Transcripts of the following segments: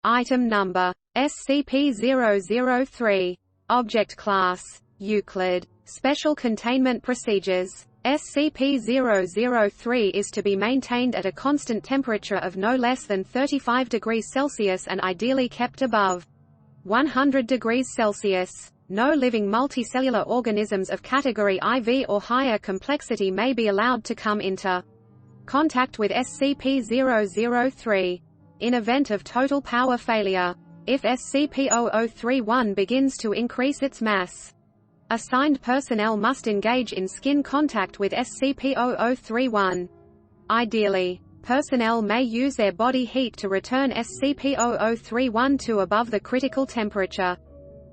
Item number: SCP-003. Object Class: Euclid. Special Containment Procedures: SCP-003 is to be maintained at a constant temperature of no less than 35 degrees Celsius and ideally kept above 100 degrees Celsius. No living multicellular organisms of category IV or higher complexity may be allowed to come into contact with SCP-003. In event of total power failure, if SCP-003-1 begins to increase its mass, assigned personnel must engage in skin contact with SCP-003-1. Ideally, personnel may use their body heat to return SCP-003-1 to above the critical temperature.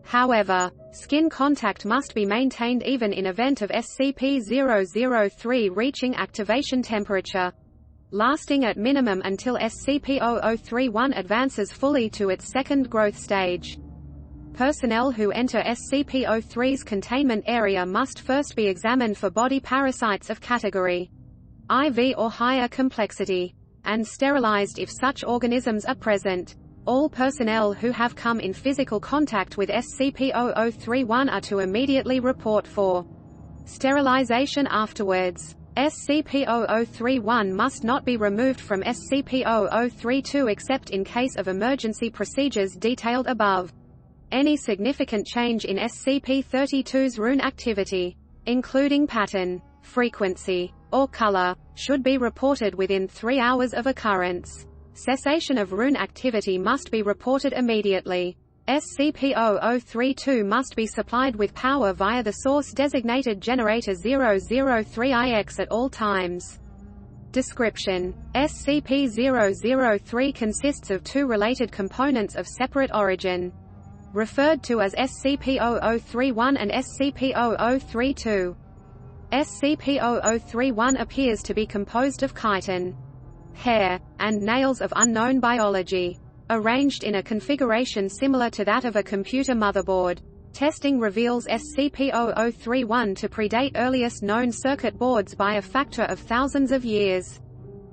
However, skin contact must be maintained even in event of SCP-003 reaching activation temperature, lasting at minimum until SCP-003-1 advances fully to its second growth stage. Personnel who enter SCP-003's containment area must first be examined for body parasites of category IV or higher complexity, and sterilized if such organisms are present. All personnel who have come in physical contact with SCP-003-1 are to immediately report for sterilization afterwards. SCP-003-1 must not be removed from SCP-003-2 except in case of emergency procedures detailed above. Any significant change in SCP-32's rune activity, including pattern, frequency, or color, should be reported within 3 hours of occurrence. Cessation of rune activity must be reported immediately. SCP-003-2 must be supplied with power via the source-designated generator 003-IX at all times. Description: SCP-003 consists of 2 related components of separate origin, referred to as SCP-003-1 and SCP-003-2. SCP-003-1 appears to be composed of chitin, hair, and nails of unknown biology, arranged in a configuration similar to that of a computer motherboard. Testing reveals SCP-003-1 to predate earliest known circuit boards by a factor of thousands of years.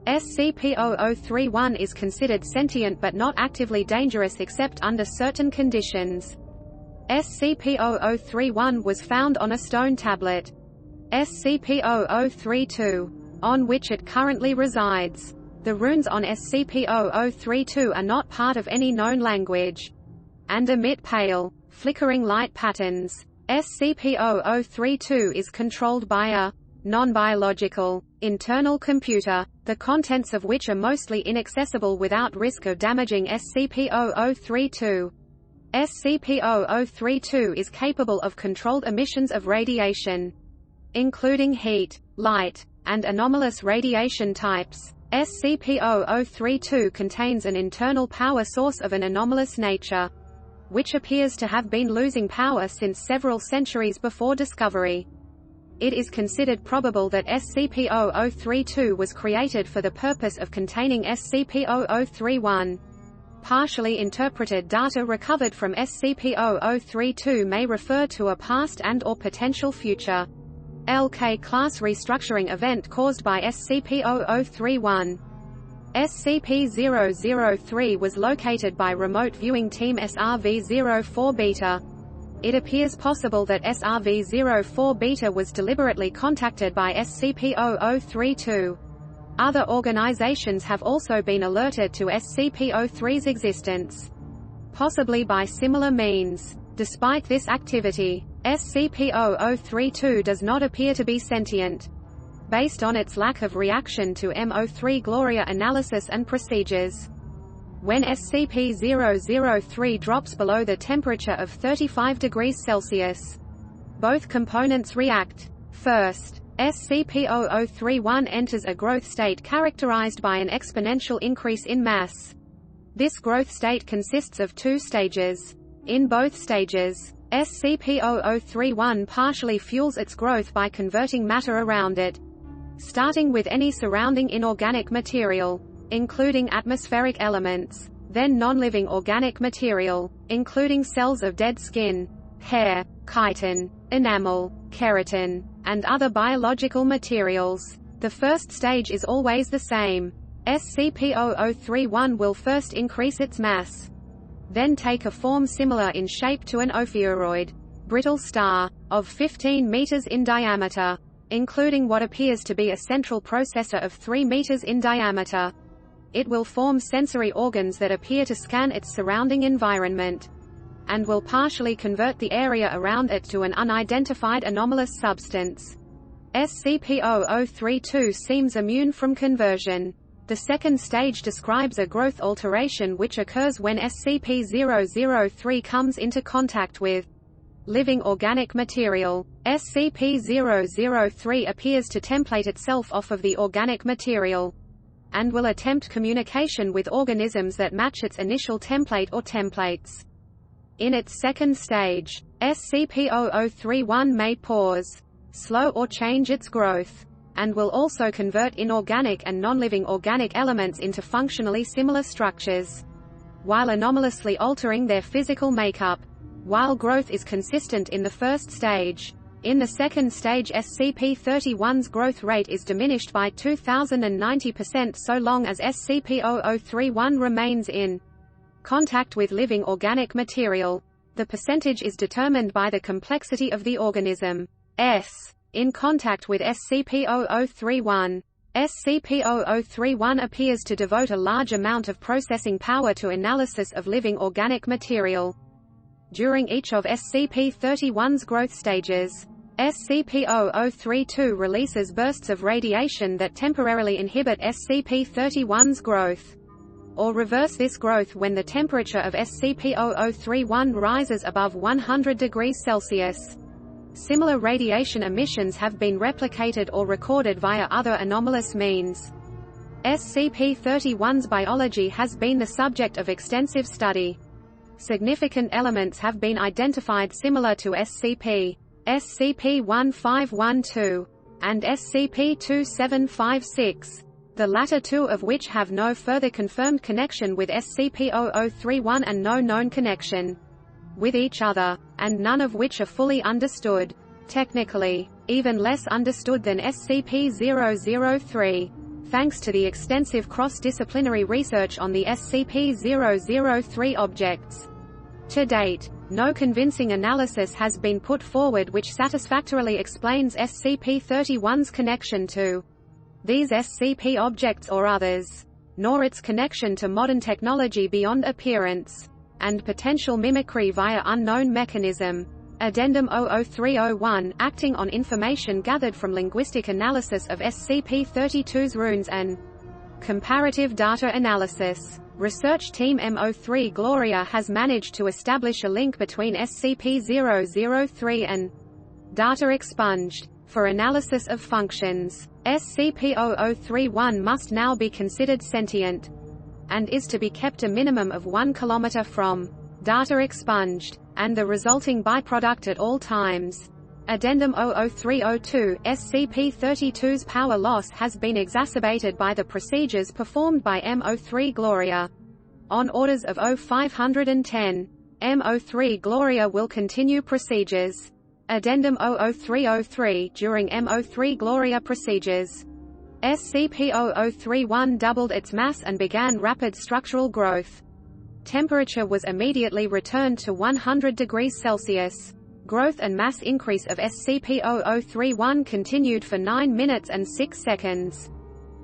SCP-003-1 is considered sentient but not actively dangerous except under certain conditions. SCP-003-1 was found on a stone tablet. SCP-003-2, on which it currently resides. The runes on SCP-003-2 are not part of any known language, and emit pale, flickering light patterns. SCP-003-2 is controlled by a non-biological internal computer, the contents of which are mostly inaccessible without risk of damaging SCP-003-2. SCP-003-2 is capable of controlled emissions of radiation, including heat, light, and anomalous radiation types. SCP-003-2 contains an internal power source of an anomalous nature, which appears to have been losing power since several centuries before discovery. It is considered probable that SCP-003-2 was created for the purpose of containing SCP-003-1. Partially interpreted data recovered from SCP-003-2 may refer to a past and/or potential future LK-class restructuring event caused by SCP-003-1. SCP-003 was located by Remote Viewing Team SRV-04 Beta. It appears possible that SRV-04 Beta was deliberately contacted by SCP-003-2. Other organizations have also been alerted to SCP-03's existence, possibly by similar means. Despite this activity, SCP-003-2 does not appear to be sentient, based on its lack of reaction to M03 Gloria analysis and procedures. When SCP-003 drops below the temperature of 35 degrees Celsius, both components react. First, SCP-003-1 enters a growth state characterized by an exponential increase in mass. This growth state consists of 2 stages. In both stages, SCP-003-1 partially fuels its growth by converting matter around it, starting with any surrounding inorganic material, including atmospheric elements, then non-living organic material, including cells of dead skin, hair, chitin, enamel, keratin, and other biological materials. The first stage is always the same. SCP-003-1 will first increase its mass, then take a form similar in shape to an ophiuroid brittle star, of 15 meters in diameter, including what appears to be a central processor of 3 meters in diameter. It will form sensory organs that appear to scan its surrounding environment, and will partially convert the area around it to an unidentified anomalous substance. SCP-003 seems immune from conversion. The second stage describes a growth alteration which occurs when SCP-003 comes into contact with living organic material. SCP-003 appears to template itself off of the organic material, and will attempt communication with organisms that match its initial template or templates. In its second stage, SCP-003 may pause, slow or change its growth, and will also convert inorganic and non-living organic elements into functionally similar structures, while anomalously altering their physical makeup. While growth is consistent in the first stage, in the second stage SCP-31's growth rate is diminished by 2090% so long as SCP-003 remains in contact with living organic material. The percentage is determined by the complexity of the organism in contact with SCP-003. SCP-003 appears to devote a large amount of processing power to analysis of living organic material. During each of SCP-31's growth stages, SCP-003 releases bursts of radiation that temporarily inhibit SCP-31's growth, or reverse this growth when the temperature of SCP-003 rises above 100 degrees Celsius. Similar radiation emissions have been replicated or recorded via other anomalous means. SCP-31's biology has been the subject of extensive study. Significant elements have been identified similar to SCP-1512, and SCP-2756, the latter two of which have no further confirmed connection with SCP-003 and no known connection with each other, and none of which are fully understood. Technically, even less understood than SCP-003. Thanks to the extensive cross-disciplinary research on the SCP-003 objects. To date, no convincing analysis has been put forward which satisfactorily explains SCP-31's connection to these SCP objects or others, nor its connection to modern technology beyond appearance and potential mimicry via unknown mechanism. Addendum 00301, acting on information gathered from linguistic analysis of SCP-32's runes and comparative data analysis. Research Team M03 Gloria has managed to establish a link between SCP-003 and data expunged. For analysis of functions, SCP-003 must now be considered sentient, and is to be kept a minimum of 1 km from data expunged, and the resulting byproduct at all times. Addendum 00302, SCP-32's power loss has been exacerbated by the procedures performed by M03 Gloria. On orders of 0510, M03 Gloria will continue procedures. Addendum 00303, during M03 Gloria procedures, SCP-003 doubled its mass and began rapid structural growth. Temperature was immediately returned to 100 degrees Celsius. Growth and mass increase of SCP-003 continued for 9 minutes and 6 seconds,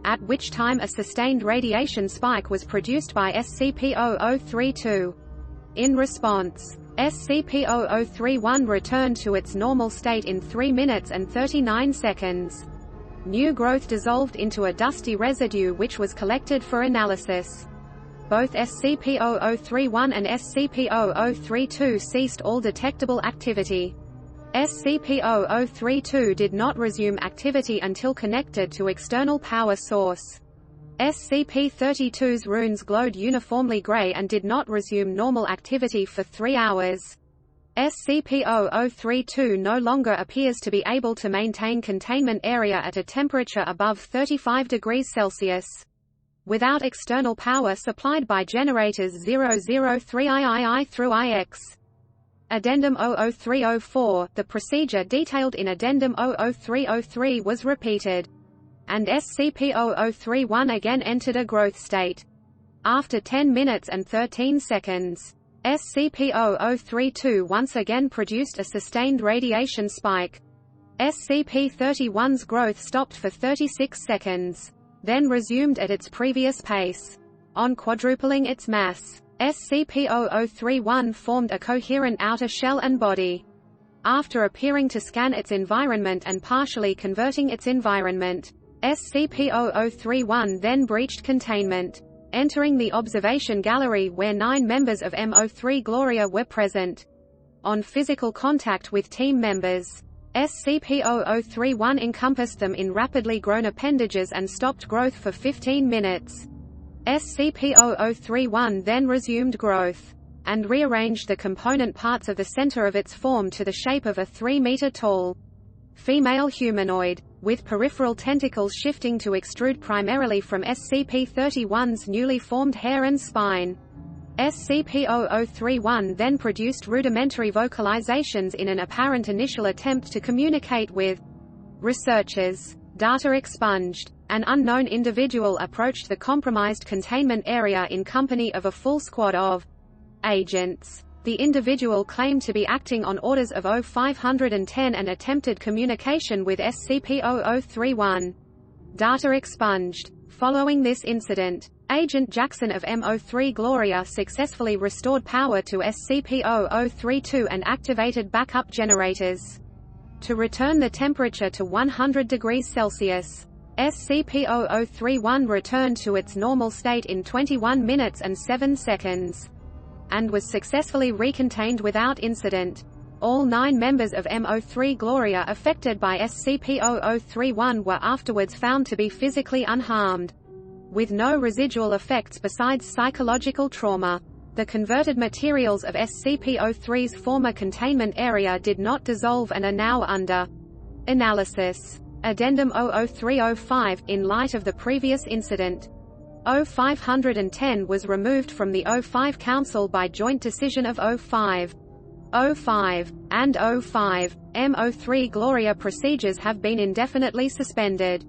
at which time a sustained radiation spike was produced by SCP-003. In response, SCP-003 returned to its normal state in 3 minutes and 39 seconds. New growth dissolved into a dusty residue which was collected for analysis. Both SCP-003 and SCP-003 ceased all detectable activity. SCP-003 did not resume activity until connected to external power source. SCP-32's runes glowed uniformly gray and did not resume normal activity for 3 hours. SCP-003 no longer appears to be able to maintain containment area at a temperature above 35 degrees Celsius. Without external power supplied by generators 003II through IX. Addendum 00304, the procedure detailed in Addendum 00303 was repeated, and SCP-003 again entered a growth state. After 10 minutes and 13 seconds, SCP-003-2 once again produced a sustained radiation spike. SCP-31's growth stopped for 36 seconds. Then resumed at its previous pace. On quadrupling its mass, SCP-003-1 formed a coherent outer shell and body. After appearing to scan its environment and partially converting its environment, SCP-003-1 then breached containment, entering the observation gallery where 9 members of M03 Gloria were present. On physical contact with team members, SCP-003-1 encompassed them in rapidly grown appendages and stopped growth for 15 minutes. SCP-003-1 then resumed growth, and rearranged the component parts of the center of its form to the shape of a 3-meter-tall female humanoid, with peripheral tentacles shifting to extrude primarily from SCP-31's newly formed hair and spine. SCP-003-1 then produced rudimentary vocalizations in an apparent initial attempt to communicate with researchers. Data expunged. An unknown individual approached the compromised containment area in company of a full squad of agents. The individual claimed to be acting on orders of O-510 and attempted communication with SCP-003-1. Data expunged. Following this incident, Agent Jackson of M03 Gloria successfully restored power to SCP-003-2 and activated backup generators to return the temperature to 100 degrees Celsius. SCP-003-1 returned to its normal state in 21 minutes and 7 seconds. And was successfully recontained without incident. All 9 members of M03 Gloria affected by SCP-003-1 were afterwards found to be physically unharmed, with no residual effects besides psychological trauma. The converted materials of SCP-003's former containment area did not dissolve and are now under analysis. Addendum 00305, in light of the previous incident. O-510 was removed from the O-5 Council by joint decision of O-5. O-5 and O-5 M03 Gloria procedures have been indefinitely suspended.